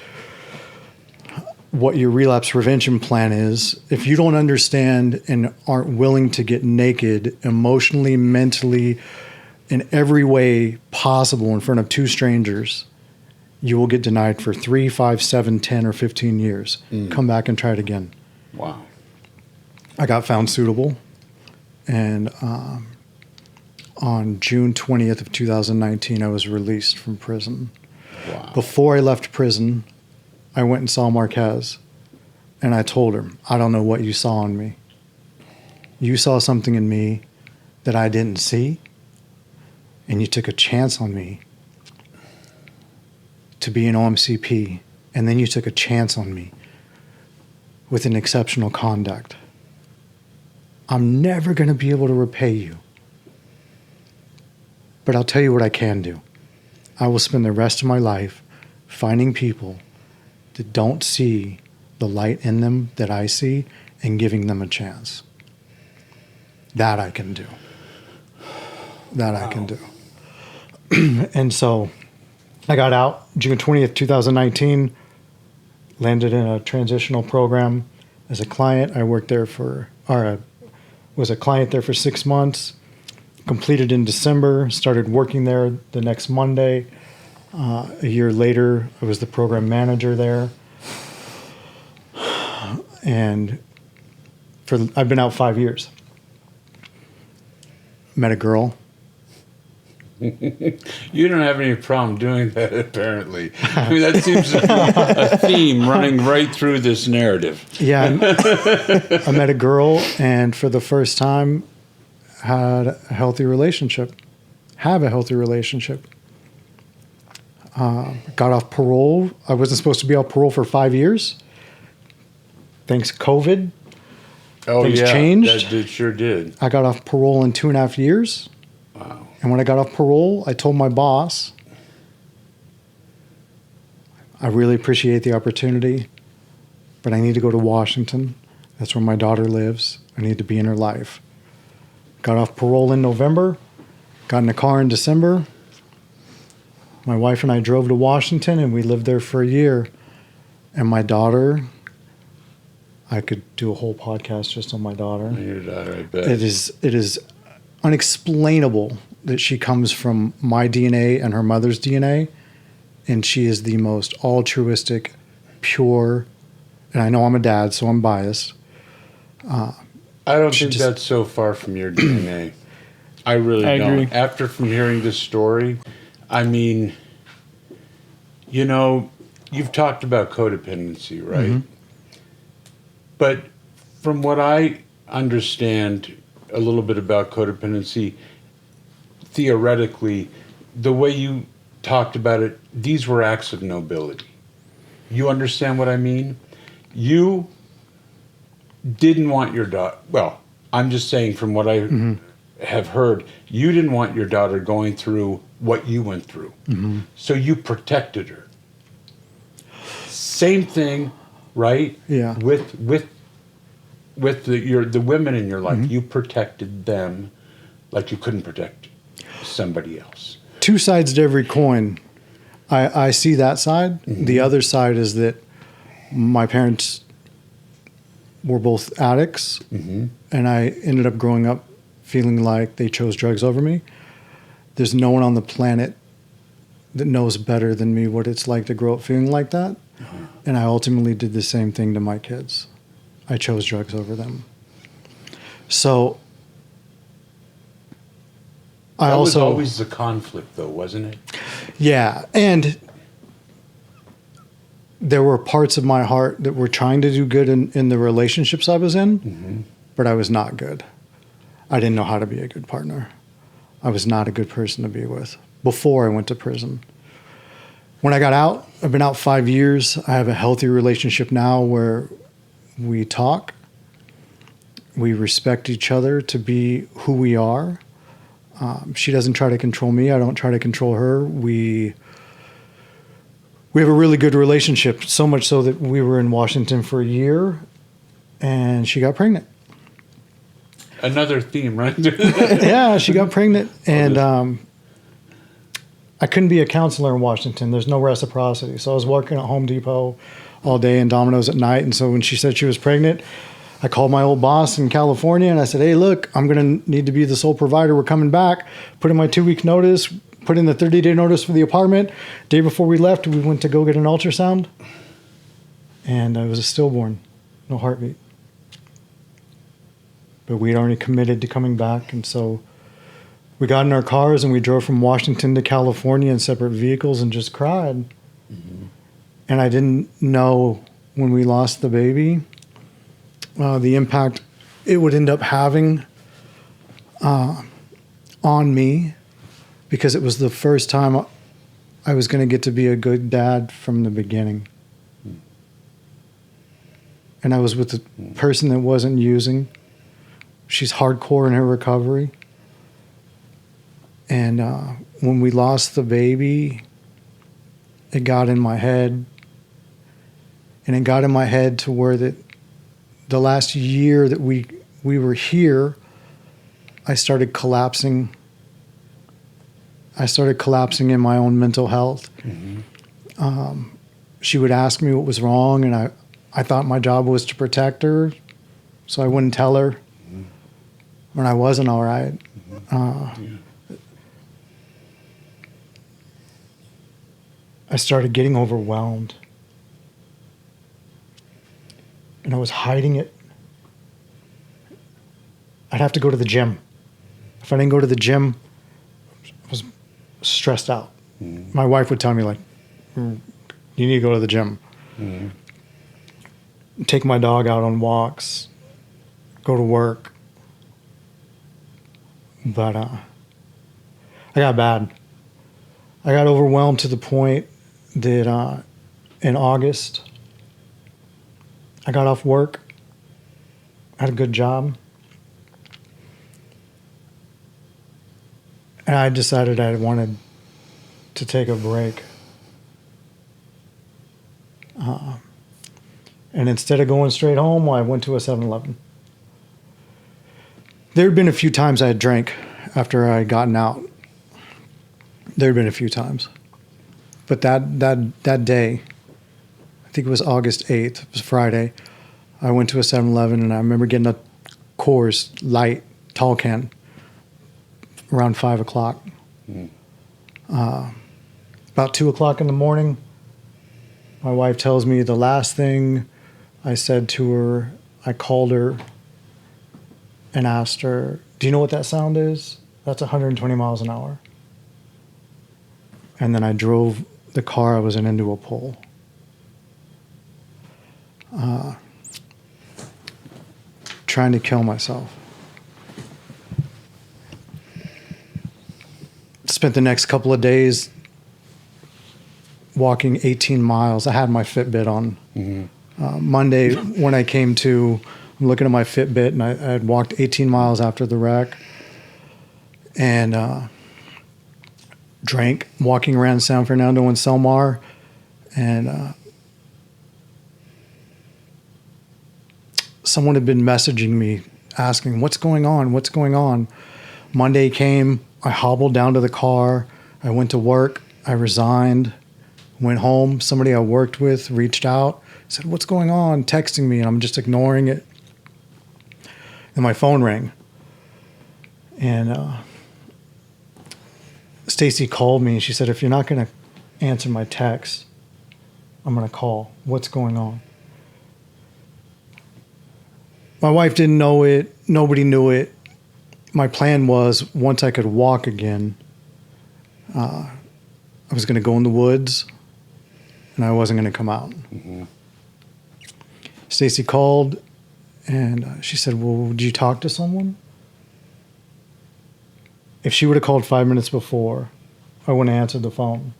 what your relapse prevention plan is, if you don't understand and aren't willing to get naked emotionally, mentally, in every way possible in front of two strangers, you will get denied for 3, 5, 7, 10, or 15 years. Come back and try it again. Wow. I got found suitable, and on June 20th of 2019, I was released from prison. Wow. Before I left prison, I went and saw Marquez, and I told her, I don't know what you saw in me. You saw something in me that I didn't see, and you took a chance on me to be an OMCP, and then you took a chance on me with an exceptional conduct. I'm never going to be able to repay you. But I'll tell you what I can do. I will spend the rest of my life finding people that don't see the light in them that I see and giving them a chance. That I can do. That I can do. And so I got out June 20th, 2019, landed in a transitional program as a client. I worked there was a client there for 6 months, completed in December, started working there the next Monday. A year later, I was the program manager there. And I've been out 5 years. Met a girl. You don't have any problem doing that, apparently. I mean, that seems to be a theme running right through this narrative. Yeah, I met a girl, and for the first time, had a healthy relationship. Have a healthy relationship. Got off parole. I wasn't supposed to be off parole for 5 years. Thanks COVID. Oh, Things yeah. changed. That sure did. I got off parole in 2.5 years. Wow. And when I got off parole, I told my boss, I really appreciate the opportunity, but I need to go to Washington. That's where my daughter lives. I need to be in her life. Got off parole in November, got in a car in December. My wife and I drove to Washington, and we lived there for a year. And my daughter, I could do a whole podcast just on my daughter. Your daughter, I bet. It is unexplainable that she comes from my DNA and her mother's DNA, and she is the most altruistic, pure, and I know I'm a dad, so I'm biased. I don't think just- that's so far from your DNA. I really I don't. agree. After from hearing this story, I mean, you know, you've talked about codependency, right? Mm-hmm. But from what I understand a little bit about codependency, theoretically, the way you talked about it, these were acts of nobility. You understand what I mean? You didn't want your daughter, well, I'm just saying from what I have heard, you didn't want your daughter going through what you went through. So you protected her. Same thing, right? Yeah. With the women in your life, you protected them like you couldn't protect somebody else. Two sides to every coin. I see that side. The other side is that my parents were both addicts, and I ended up growing up feeling like they chose drugs over me. There's no one on the planet that knows better than me what it's like to grow up feeling like that. And I ultimately did the same thing to my kids. I chose drugs over them. So I That was also always the conflict, though, wasn't it? Yeah, and there were parts of my heart that were trying to do good in the relationships I was in, but I was not good. I didn't know how to be a good partner. I was not a good person to be with before I went to prison. When I got out, I've been out 5 years. I have a healthy relationship now where we talk. We respect each other to be who we are. She doesn't try to control me. I don't try to control her. We we have a really good relationship, so much so that we were in Washington for a year, and she got pregnant. Another theme, right? Yeah, she got pregnant, and I couldn't be a counselor in Washington. There's no reciprocity. So I was working at Home Depot all day and Domino's at night. And so when she said she was pregnant, I called my old boss in California and I said, hey, look, I'm going to need to be the sole provider. We're coming back. Put in my 2-week notice, put in the 30-day notice for the apartment. Day before we left, we went to go get an ultrasound. And I was a stillborn, no heartbeat. But we'd already committed to coming back. And so we got in our cars and we drove from Washington to California in separate vehicles and just cried. Mm-hmm. And I didn't know when we lost the baby the impact it would end up having on me, because it was the first time I was going to get to be a good dad from the beginning. Mm. And I was with a person that wasn't using. She's hardcore in her recovery. And when we lost the baby, it got in my head. And it got in my head to where that the last year that we were here, I started collapsing. I started collapsing in my own mental health. Mm-hmm. She would ask me what was wrong, and I thought my job was to protect her, so I wouldn't tell her mm-hmm. when I wasn't all right. Mm-hmm. I started getting overwhelmed. And I was hiding it. I'd have to go to the gym. If I didn't go to the gym, I was stressed out. Mm-hmm. My wife would tell me, like, you need to go to the gym. Mm-hmm. Take my dog out on walks. Go to work. But I got bad. I got overwhelmed to the point that in August, I got off work, had a good job, and I decided I wanted to take a break. And instead of going straight home, I went to a 7-Eleven. There had been a few times I had drank after I had gotten out. There had been a few times. But that day, I think it was August 8th, it was Friday, I went to a 7-Eleven and I remember getting a Coors Light tall can around 5 o'clock. Mm. About 2 o'clock in the morning, my wife tells me the last thing I said to her, I called her and asked her, do you know what that sound is? That's 120 miles an hour. And then I drove the car I was in into a pole. Trying to kill myself. Spent the next couple of days walking 18 miles. I had my Fitbit on. Mm-hmm. Monday, when I came to, I'm looking at my Fitbit, and I had walked 18 miles after the wreck. And drank, walking around San Fernando and Selmar. And someone had been messaging me, asking, what's going on? What's going on? Monday came, I hobbled down to the car. I went to work. I resigned, went home. Somebody I worked with reached out, said, what's going on? Texting me, and I'm just ignoring it. And my phone rang. And Stacy called me, and she said, if you're not going to answer my text, I'm going to call. What's going on? My wife didn't know it. Nobody knew it. My plan was, once I could walk again, I was going to go in the woods, and I wasn't going to come out. Mm-hmm. Stacy called, and she said, well, did you talk to someone? If she would have called 5 minutes before, I wouldn't have answered the phone.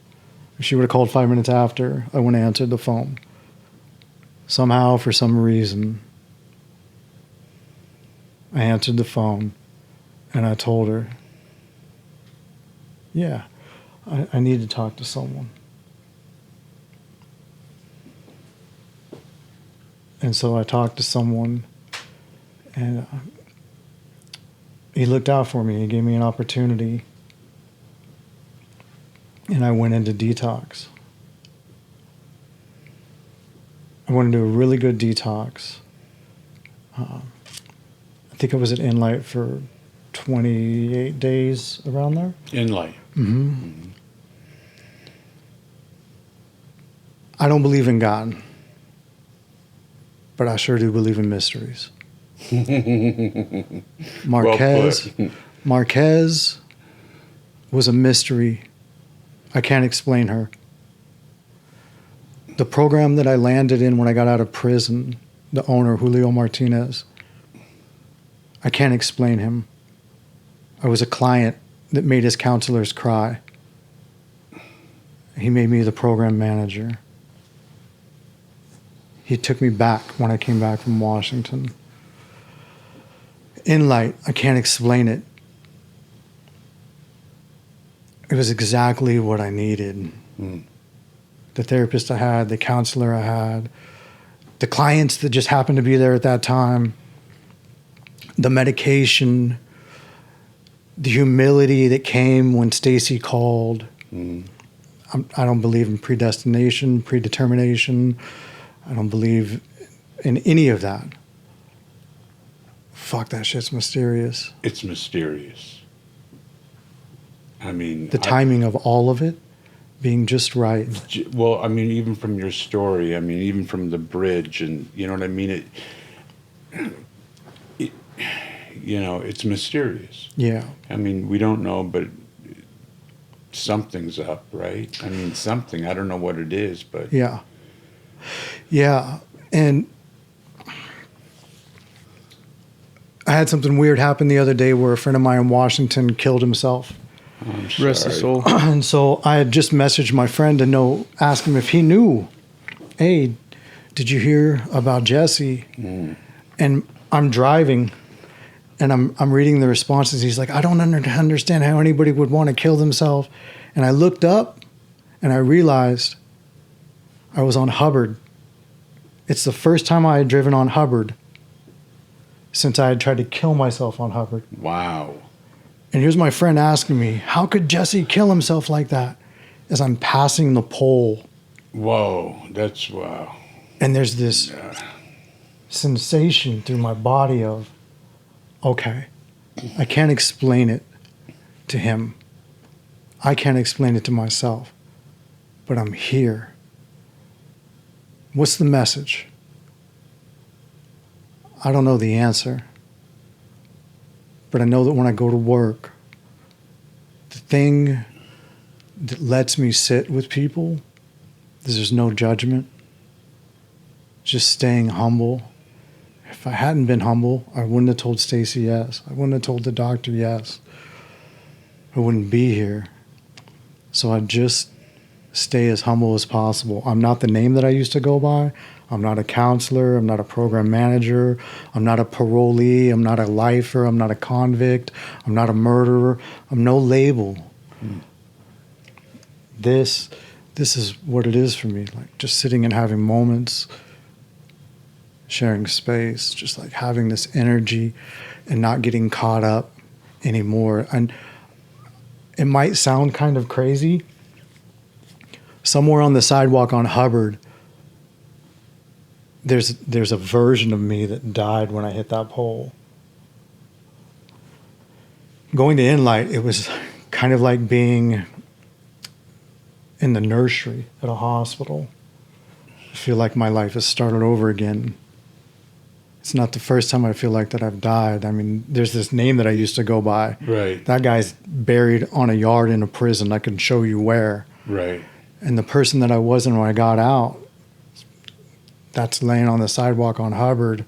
If she would have called 5 minutes after, I wouldn't have answered the phone. Somehow, for some reason, I answered the phone, and I told her, yeah, I need to talk to someone. And so I talked to someone, and he looked out for me. He gave me an opportunity, and I went into detox. I went into a really good detox. I think I was at Inlight for 28 days, around there. Inlight. I don't believe in God, but I sure do believe in mysteries. Marquez, Well put. Marquez was a mystery. I can't explain her. The program that I landed in when I got out of prison, the owner, Julio Martinez, I can't explain him. I was a client that made his counselors cry. He made me the program manager. He took me back when I came back from Washington. Inlight, I can't explain it. It was exactly what I needed. The therapist I had, the counselor I had, the clients that just happened to be there at that time, the medication, the humility that came when Stacy called. I don't believe in predestination, predetermination. I don't believe in any of that. Fuck, that shit's mysterious. It's mysterious. I mean, The timing of all of it being just right. Well, I mean, even from your story, I mean, even from the bridge, and you know what I mean. It's mysterious. Yeah. I mean, we don't know, but something's up, right? I mean, something. I don't know what it is, but Yeah. Yeah. And I had something weird happen the other day where a friend of mine in Washington killed himself. I'm Rest his sorry. soul. And so I had just messaged my friend to ask him if he knew, hey, did you hear about Jesse? And I'm driving and I'm reading the responses. He's like, I don't understand how anybody would want to kill themselves. And I looked up and I realized I was on Hubbard. It's the first time I had driven on Hubbard since I had tried to kill myself on Hubbard. Wow. And here's my friend asking me, how could Jesse kill himself like that? As I'm passing the pole. Whoa. That's wow. And there's this sensation through my body of, okay, I can't explain it to him. I can't explain it to myself. But I'm here. What's the message? I don't know the answer. But I know that when I go to work, the thing that lets me sit with people is there's no judgment. Just staying humble. If I hadn't been humble, I wouldn't have told Stacy yes. I wouldn't have told the doctor yes. I wouldn't be here. So I just stay as humble as possible. I'm not the name that I used to go by. I'm not a counselor. I'm not a program manager. I'm not a parolee. I'm not a lifer. I'm not a convict. I'm not a murderer. I'm no label. This is what it is for me. Like just sitting and having moments, sharing space, just like having this energy and not getting caught up anymore. And it might sound kind of crazy. Somewhere on the sidewalk on Hubbard, there's a version of me that died when I hit that pole. Going to Inlight, it was kind of like being in the nursery at a hospital. I feel like my life has started over again. It's not the first time I feel like that I've died. I mean, there's this name that I used to go by. Right. That guy's buried on a yard in a prison. I can show you where. Right. And the person that I wasn't when I got out, that's laying on the sidewalk on Hubbard.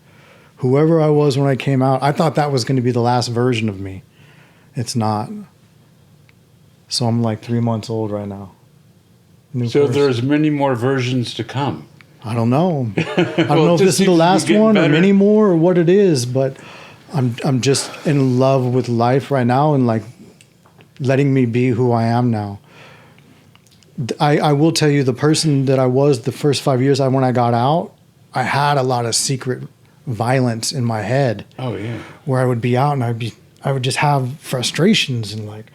Whoever I was when I came out, I thought that was going to be the last version of me. It's not. So I'm like 3 months old right now. New So person. there's many more versions to come. I don't know. I don't Well, know it if just this is the seems to be last getting one or better. many more or what it is, but I'm just in love with life right now and like letting me be who I am now. I will tell you, the person that I was the first 5 years when I got out, I had a lot of secret violence in my head. Oh yeah. Where I would be out and I would just have frustrations and like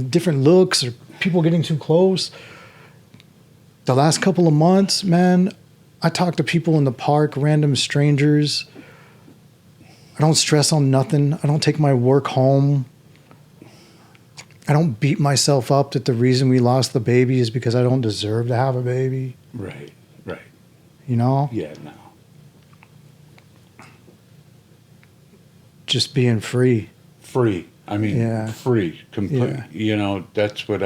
different looks or people getting too close. The last couple of months, man, I talk to people in the park, random strangers. I don't stress on nothing. I don't take my work home. I don't beat myself up that the reason we lost the baby is because I don't deserve to have a baby. Right. Right. You know? Yeah. No. Just being free. Free. I mean, Yeah. free. Yeah. You know, that's what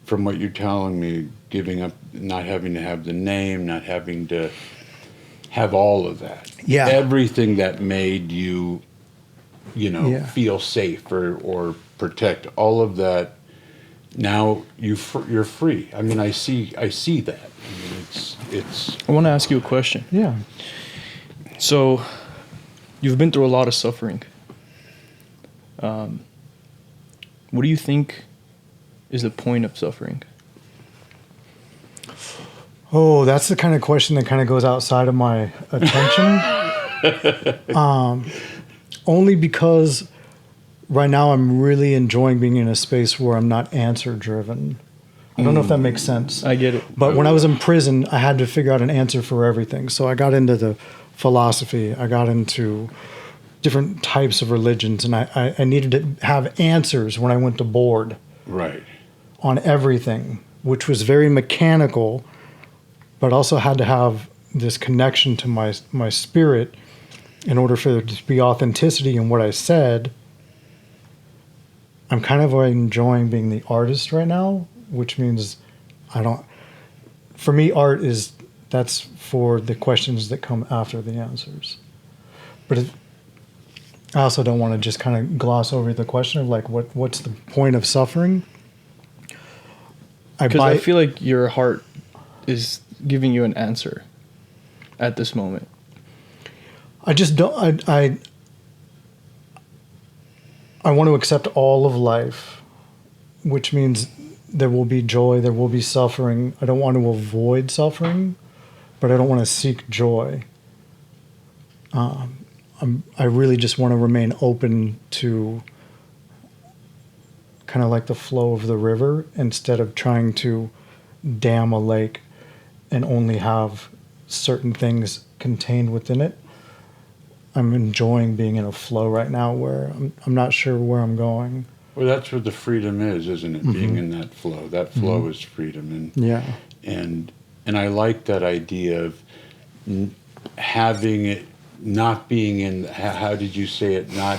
from what you're telling me, giving up, not having to have the name, not having to have all of that. Yeah. Everything that made you, Yeah. feel safe or protect, all of that. Now you're free. I mean, I see that. I mean, it's. I want to ask you a question. Yeah. So, you've been through a lot of suffering. What do you think is the point of suffering? Oh, that's the kind of question that kind of goes outside of my attention. Only because right now I'm really enjoying being in a space where I'm not answer driven. I don't know if that makes sense. I get it. But when I was in prison, I had to figure out an answer for everything. So I got into the philosophy. I got into different types of religions. And I needed to have answers when I went to board Right. on everything, which was very mechanical, but also had to have this connection to my spirit in order for there to be authenticity in what I said. I'm kind of enjoying being the artist right now, which means for me, art that's for the questions that come after the answers. But I also don't want to just kind of gloss over the question of like, what's the point of suffering? Because I feel like your heart is giving you an answer at this moment. I just don't. I want to accept all of life, which means there will be joy, there will be suffering. I don't want to avoid suffering, but I don't want to seek joy. I really just want to remain open to kind of like the flow of the river instead of trying to dam a lake and only have certain things contained within it. I'm enjoying being in a flow right now where I'm not sure where I'm going. Well, that's what the freedom is, isn't it? Being in that flow. That flow is freedom, and I like that idea of having it, not being in. How did you say it? Not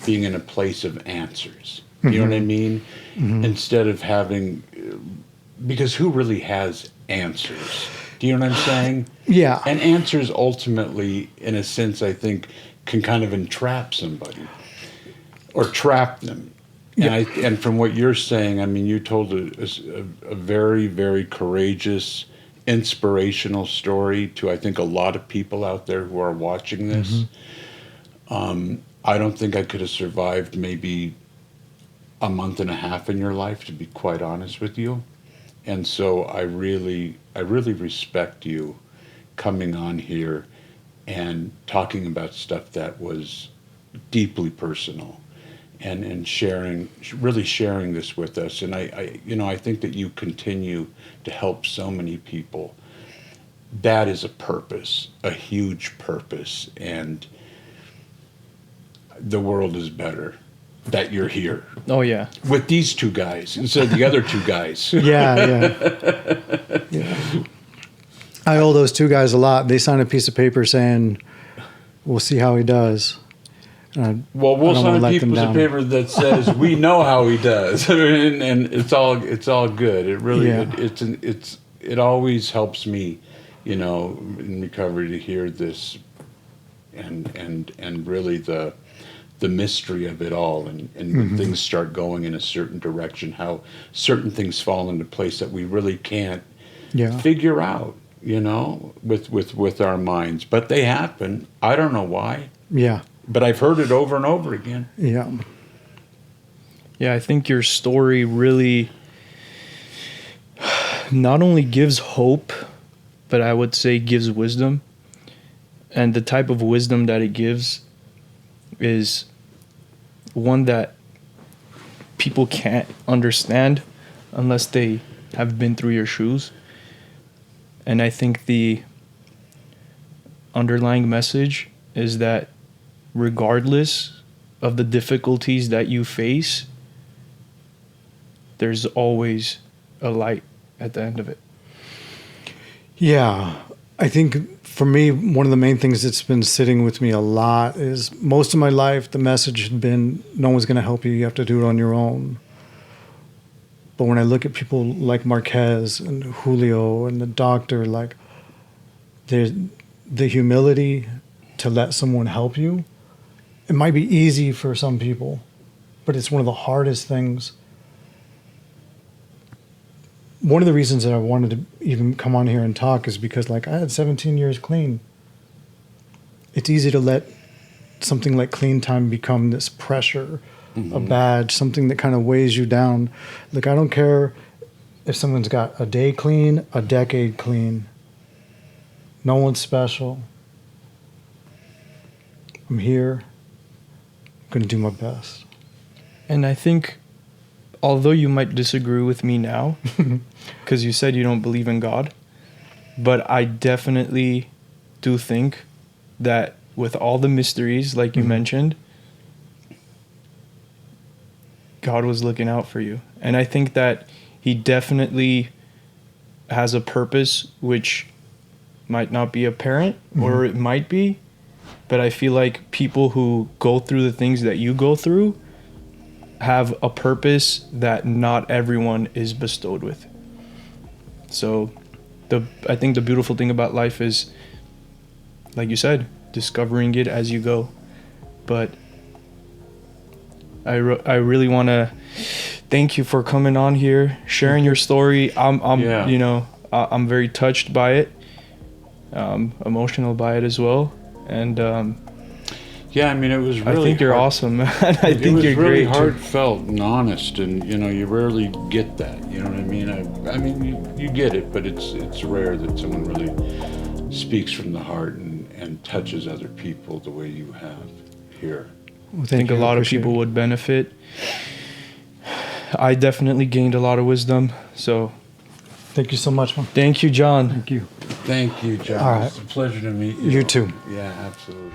being in a place of answers. You know what I mean? Instead of having, because who really has answers? Do you know what I'm saying? Yeah. And answers ultimately, in a sense, I think, can kind of entrap somebody or trap them. Yeah. And from what you're saying, I mean, you told a very, very courageous, inspirational story to, I think, a lot of people out there who are watching this. I don't think I could have survived maybe a month and a half in your life, to be quite honest with you. And so I really respect you coming on here and talking about stuff that was deeply personal and really sharing this with us. And I think that you continue to help so many people. That is a purpose, a huge purpose. And the world is better that you're here. Oh, yeah. With these two guys instead of the other two guys. Yeah. I owe those two guys a lot. They signed a piece of paper saying, we'll see how he does. Well, we'll sign a piece of paper that says we know how he does, and it's all good. It really it always helps me, in recovery to hear this, and really the mystery of it all, and when things start going in a certain direction, how certain things fall into place that we really can't figure out, with our minds, but they happen. I don't know why. Yeah. But I've heard it over and over again. Yeah. Yeah, I think your story really not only gives hope but I would say gives wisdom. And the type of wisdom that it gives is one that people can't understand unless they have been through your shoes. And I think the underlying message is that regardless of the difficulties that you face, there's always a light at the end of it. Yeah, I think for me, one of the main things that's been sitting with me a lot is most of my life, the message had been, no one's going to help you. You have to do it on your own. But when I look at people like Marquez and Julio and the doctor, like there's the humility to let someone help you. It might be easy for some people, but it's one of the hardest things. One of the reasons that I wanted to even come on here and talk is because, like, I had 17 years clean. It's easy to let something like clean time become this pressure, a badge, something that kind of weighs you down. Like, I don't care if someone's got a day clean, a decade clean. No one's special. I'm here. I'm going to do my best. And I think, although you might disagree with me now, because you said you don't believe in God, but I definitely do think that with all the mysteries, like you mentioned, God was looking out for you. And I think that he definitely has a purpose which might not be apparent, or it might be, but I feel like people who go through the things that you go through have a purpose that not everyone is bestowed with. So I think the beautiful thing about life is, like you said, discovering it as you go. But I really want to thank you for coming on here, sharing your story. I'm very touched by it, emotional by it as well, and yeah, I mean, it was really I think you're awesome, man. I think you're really great. heartfelt and honest, and you rarely get that. You know what I mean? I mean, you get it, but it's rare that someone really speaks from the heart and touches other people the way you have here. Well, I think a lot of people would benefit. I definitely gained a lot of wisdom. So Thank you so much, man. thank you, John. Thank you. Thank you, John. All right. It's a pleasure to meet you. You too. Yeah, absolutely.